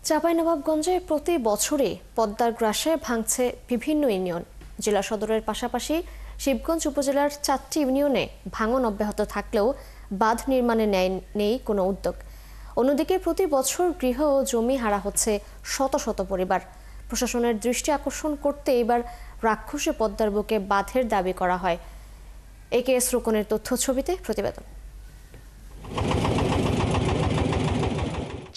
চাঁপাইনবাবগঞ্জে প্রতি বছরই পদ্মার গ্রাসে ভাঙছে বিভিন্ন ইউনিয়ন। জেলা সদরের পাশাপাশি শিবগঞ্জ উপজেলার 4টি ইউনিয়নে ভাঙন অব্যাহত থাকলেও বাঁধ নির্মাণে নেই কোনো উদ্যোগ। অন্যদিকে প্রতি বছর গৃহ ও জমি হারা হচ্ছে শত শত পরিবার। প্রশাসনের দৃষ্টি আকর্ষণ করতে এবার রাক্ষসে পদ্মার বুকে বাঁধের দাবি করা হয়। AKS রুকনের তথ্য ছবিতে প্রতিবেদন।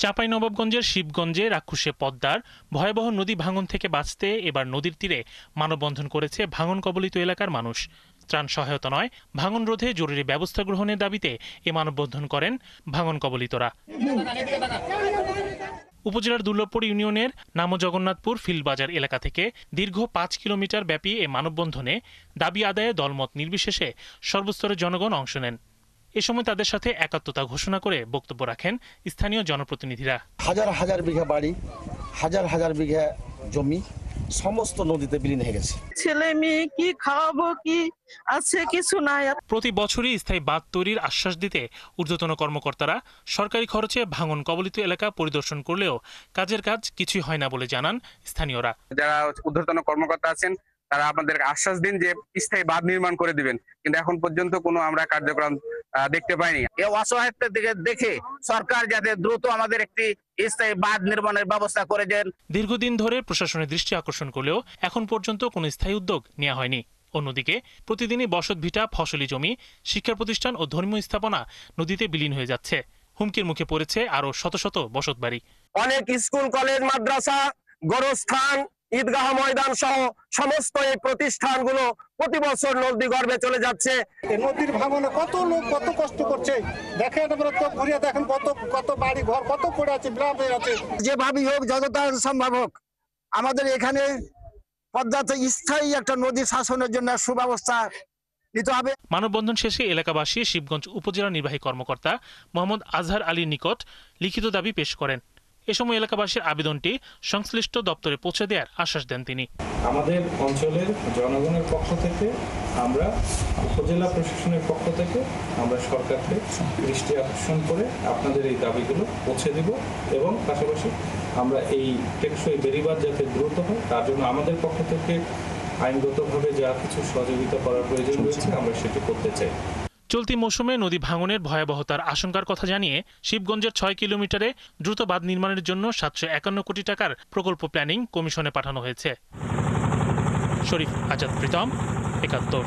চাঁপাইনবাবগঞ্জের শিবগঞ্জে রাক্ষসে পদ্মার ভয়াবহ নদী ভাঙন থেকে বাঁচতে এবার নদীর তীরে মানববন্ধন করেছে ভাঙন কবলিত এলাকার মানুষ। ত্রাণ সহায়তা নয়, ভাঙন রোধে জরুরি ব্যবস্থা গ্রহণের দাবিতে এ মানববন্ধন করেন ভাঙন কবলিতরা। উপজেলার দুর্লভপুর ইউনিয়নের নামজগন্নাথপুর ফিল্ডবাজার এলাকা থেকে দীর্ঘ 5 কিলোমিটার ব্যাপী এ মানববন্ধনে দাবি আদায়ে দলমত নির্বিশেষে সর্বস্তরের জনগণ অংশ নেন। এ সময় তাদের সাথে একাত্মতা ঘোষণা করে বক্তব্য রাখেন স্থানীয় জনপ্রতিনিধিরা। হাজার হাজার বিঘা বাড়ি, হাজার হাজার বিঘা জমি সমস্ত নদীতে বিলীন হয়ে গেছে। ছেলে মেয়ে কি খাওয়াবো, কি আছে কিছু নাই। প্রতি বছরই স্থায়ী বাঁধ তৈরির আশ্বাস দিতে ঊর্ধ্বতন কর্মকর্তারা সরকারি খরচে ভাঙন কবলিত এলাকা পরিদর্শন করলেও কাজের কাজ কিছুই হয় না বলে জানান স্থানীয়রা। যারা ঊর্ধ্বতন কর্মকর্তা আছেন তারা আমাদের আশ্বাস দিন যে স্থায়ী বাঁধ নির্মাণ করে দিবেন, কিন্তু এখন পর্যন্ত কোনো আমরা কার্যক্রম দেখতে পাইনি। এই অসহায়তার দিকে দেখে সরকার যাতে দ্রুত আমাদের একটি স্থায়ী বাঁধ নির্মাণের ব্যবস্থা করে দেন। দীর্ঘদিন ধরে প্রশাসনের দৃষ্টি আকর্ষণ করলেও এখন পর্যন্ত কোনো স্থায়ী উদ্যোগ নেওয়া হয়নি। অন্যদিকে প্রতিদিনই বসতভিটা, ফসলি জমি, শিক্ষা প্রতিষ্ঠান ও ধর্মীয় স্থাপনা নদীতে বিলীন হয়ে যাচ্ছে। হুমকির মুখে পড়েছে আরো শত শত বসতবাড়ি। অনেক স্কুল, কলেজ, মাদ্রাসা, গোরস্থান, ঈদগাহ ময়দান সহ সমস্ত এই প্রতিষ্ঠানগুলো প্রতি বছর নদী গর্ভে চলে যাচ্ছে। নদীর ভাঙনে কত লোক কত কষ্ট করছে দেখেন, ঘুরে দেখেন কত বাড়ি ঘর কত পড়ে আছে, বিরাম হয়ে আছে। যেভাবেই হোক, যতটা সম্ভব হোক, আমাদের এখানে পদ্মাতে স্থায়ী একটা নদী শাসনের জন্য সুব্যবস্থা নিতে হবে। মানববন্ধন শেষে এলাকাবাসী শিবগঞ্জ উপজেলা নির্বাহী কর্মকর্তা মোহাম্মদ আজহার আলীর নিকট লিখিত দাবি পেশ করেন। এ সময় এলাকাবাসীর আবেদনটি সংশ্লিষ্ট দপ্তরে পৌঁছে দেওয়ার আশ্বাস দেন তিনি। আমাদের অঞ্চলের জনগণের পক্ষ থেকে আমরা উপজেলা প্রশাসনের পক্ষ থেকে আমরা সরকারকে দৃষ্টি আকর্ষণ করে আপনাদের এই দাবিগুলো পৌঁছে দিব এবং পাশাপাশি আমরা এই টেকসই বেড়িবাঁধ যাতে দ্রুত হয় তার জন্য আমাদের পক্ষ থেকে আইনগতভাবে যা কিছু সহযোগিতা করার প্রয়োজন রয়েছে আমরা সেটি করতে চাই। চলতি মৌসুমে নদী ভাঙনের ভয়াবহতার আশঙ্কার কথা জানিয়ে শিবগঞ্জের 6 কিলোমিটারে দ্রুত বাঁধ নির্মাণের জন্য 751 কোটি টাকার প্রকল্প প্ল্যানিং কমিশনে পাঠানো হয়েছে। শরীফ আজাদ প্রীতম, 71।